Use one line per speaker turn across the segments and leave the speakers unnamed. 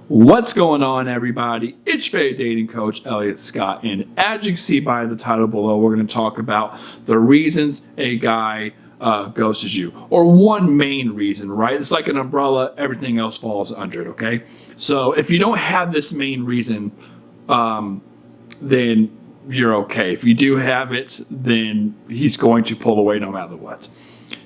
What's going on, everybody? It's your favorite dating coach, Elliott Scott, and as you can see by the title below, we're going to talk about the reasons a guy ghosts you, or one main reason, right? It's like an umbrella; everything else falls under it. Okay, so if you don't have this main reason, then you're okay. If you do have it, then he's going to pull away no matter what.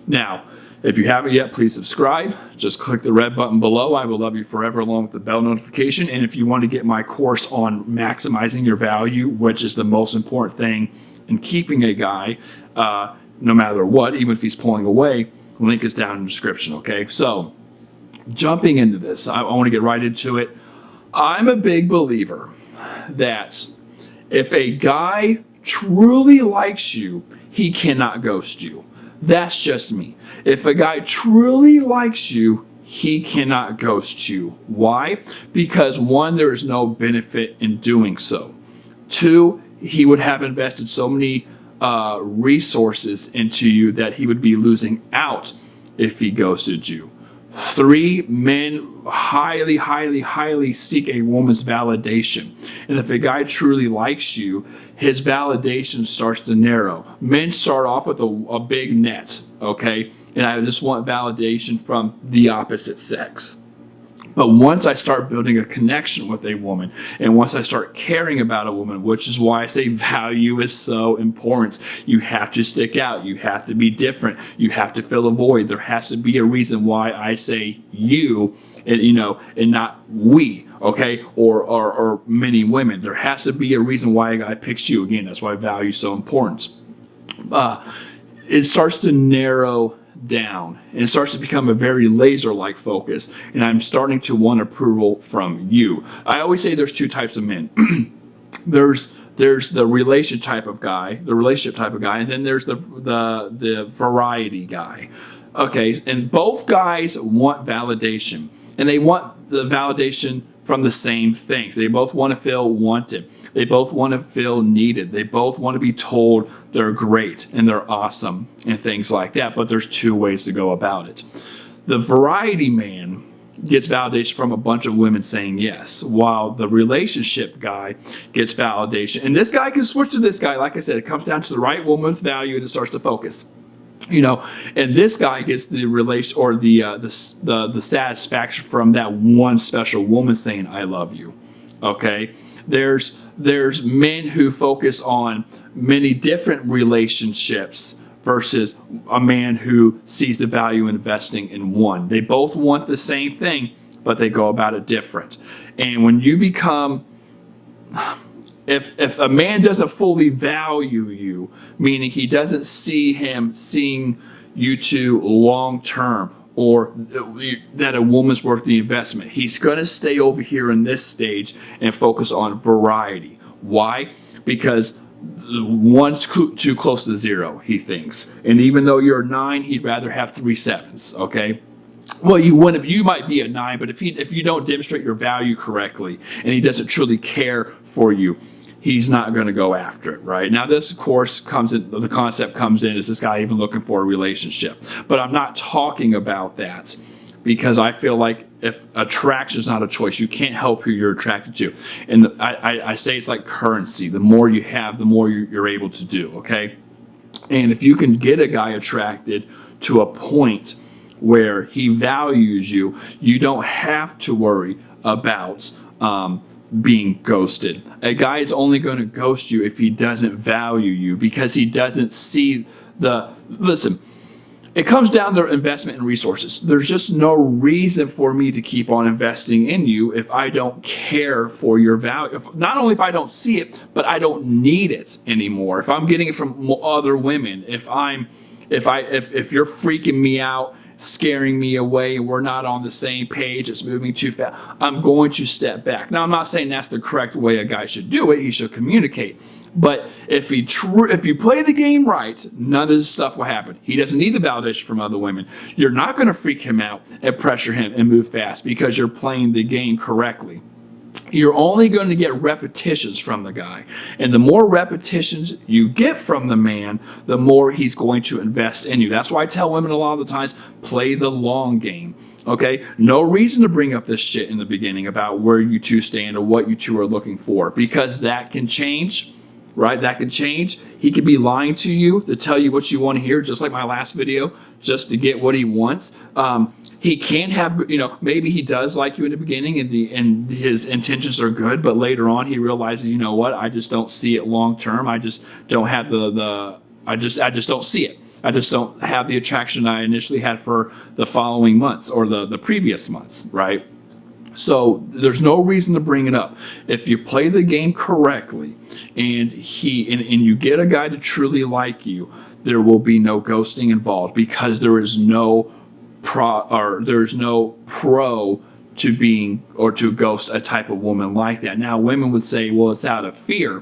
Now, if you haven't yet, please subscribe. Just click the red button below. I will love you forever, along with the bell notification. And if you want to get my course on maximizing your value, which is the most important thing in keeping a guy, no matter what, even if he's pulling away, the link is down in the description, okay? So, jumping into this, I want to get right into it. I'm a big believer that if a guy truly likes you, he cannot ghost you. That's just me. If a guy truly likes you, he cannot ghost you. Why? Because one, there is no benefit in doing so. Two, he would have invested so many resources into you that he would be losing out if he ghosted you. Three, men highly seek a woman's validation. And if a guy truly likes you, his validation starts to narrow. Men start off with a big net, okay? And I just want validation from the opposite sex. But once I start building a connection with a woman, and once I start caring about a woman, which is why I say value is so important. You have to stick out. You have to be different. You have to fill a void. There has to be a reason why I say you, and not we, okay? Or many women. There has to be a reason why a guy picks you. Again, that's why value is so important. It starts to narrow down, and it starts to become a very laser-like focus, and I'm starting to want approval from you. I always say there's two types of men. there's the relationship type of guy, and then there's the variety guy. Okay, and both guys want validation, and they want the validation from the same things. They both want to feel wanted. They both want to feel needed. They both want to be told they're great and they're awesome and things like that. But there's two ways to go about it. The variety man gets validation from a bunch of women saying yes, while the relationship guy gets validation. And this guy can switch to this guy. Like I said, it comes down to the right woman's value, and it starts to focus. And this guy gets the relation, or the satisfaction from that one special woman saying "I love you." Okay, there's men who focus on many different relationships versus a man who sees the value in investing in one. They both want the same thing, but they go about it different. And when you become If a man doesn't fully value you, meaning he doesn't seeing you to long term, or that a woman's worth the investment, he's going to stay over here in this stage and focus on variety. Why? Because one's too close to zero, he thinks. And even though you're a 9, he'd rather have 3 7s, okay? Well, you might be a 9, but if you don't demonstrate your value correctly, and he doesn't truly care for you, he's not going to go after it, right? Now, this, of course, the concept comes in, is this guy even looking for a relationship? But I'm not talking about that, because I feel like if attraction is not a choice, you can't help who you're attracted to. And I say it's like currency. The more you have, the more you're able to do, okay? And if you can get a guy attracted to a point where he values you, you don't have to worry about being ghosted. A guy is only going to ghost you if he doesn't value you, because he doesn't see listen, it comes down to investment in resources. There's just no reason for me to keep on investing in you if I don't care for your value. Not only if I don't see it, but I don't need it anymore. If I'm getting it from other women, if you're freaking me out, scaring me away, and we're not on the same page, it's moving too fast, I'm going to step back. Now, I'm not saying that's the correct way a guy should do it. He should communicate. But if you play the game right, none of this stuff will happen. He doesn't need the validation from other women. You're not going to freak him out and pressure him and move fast, because you're playing the game correctly. you're only going to get repetitions from the guy. And the more repetitions you get from the man, the more he's going to invest in you. That's why I tell women a lot of the times, play the long game. Okay? No reason to bring up this shit in the beginning about where you two stand or what you two are looking for, because that can change. Right? That can change. He could be lying to you to tell you what you want to hear, just like my last video, just to get what he wants. He can have, maybe he does like you in the beginning and his intentions are good, but later on he realizes, you know what, I just don't see it long term. I just don't have I just don't see it. I just don't have the attraction I initially had for the following months or the previous months, right? So there's no reason to bring it up. If you play the game correctly and you get a guy to truly like you, there will be no ghosting involved, because there is no pro to being or to ghost a type of woman like that. Now, women would say, well, it's out of fear.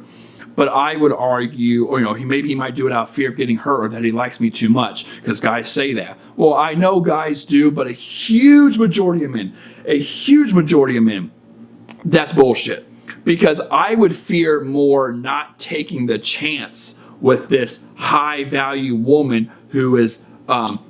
But I would argue, or maybe he might do it out of fear of getting hurt, or that he likes me too much, because guys say that. Well, I know guys do, but a huge majority of men, that's bullshit. Because I would fear more not taking the chance with this high value woman who is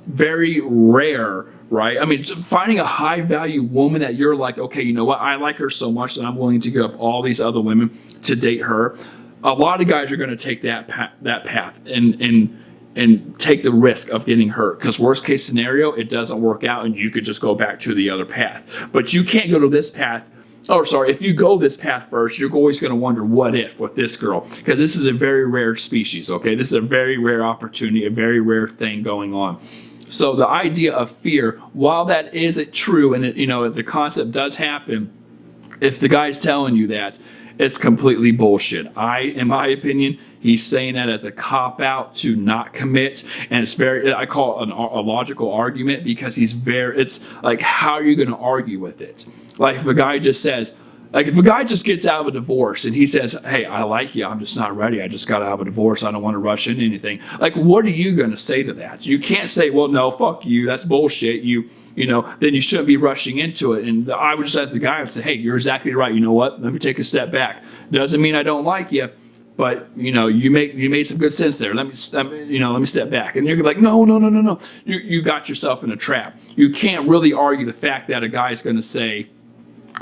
very rare, right? I mean, finding a high value woman that you're like, okay, you know what, I like her so much that I'm willing to give up all these other women to date her. A lot of guys are going to take that path and take the risk of getting hurt, because worst case scenario, it doesn't work out and you could just go back to the other path. But you can't go to this path. Oh, sorry. If you go this path first, you're always going to wonder what if with this girl, because this is a very rare species. Okay, this is a very rare opportunity, a very rare thing going on. So the idea of fear, while that is true and the concept does happen, if the guy's telling you that, it's completely bullshit. In my opinion, he's saying that as a cop-out to not commit. And I call it a logical argument, because it's like, how are you going to argue with it? Like if a guy just gets out of a divorce and he says, hey, I like you, I'm just not ready, I just got out of a divorce, I don't want to rush into anything. Like, what are you going to say to that? You can't say, well, no, fuck you, that's bullshit. Then you shouldn't be rushing into it. And I would just ask the guy, I would say, hey, you're exactly right. You know what? Let me take a step back. Doesn't mean I don't like you, but you made some good sense there. Let me step back. And you're gonna be like, no. You got yourself in a trap. You can't really argue the fact that a guy's going to say,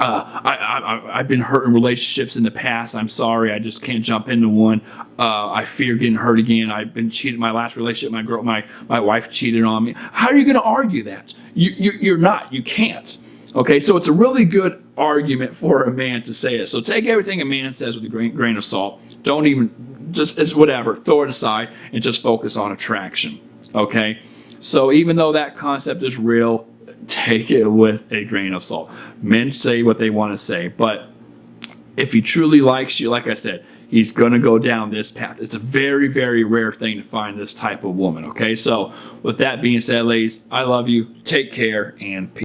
I've been hurt in relationships in the past. I'm sorry, I just can't jump into one. I fear getting hurt again. I've been cheated. My last relationship, my wife cheated on me. How are you going to argue that? You're not. You can't. Okay, so it's a really good argument for a man to say it. So take everything a man says with a grain of salt. Don't even, it's whatever. Throw it aside and just focus on attraction. Okay, so even though that concept is real, take it with a grain of salt. Men say what they want to say, but if he truly likes you, like I said, he's going to go down this path. It's a very, very rare thing to find this type of woman, okay? So with that being said, ladies, I love you. Take care and peace.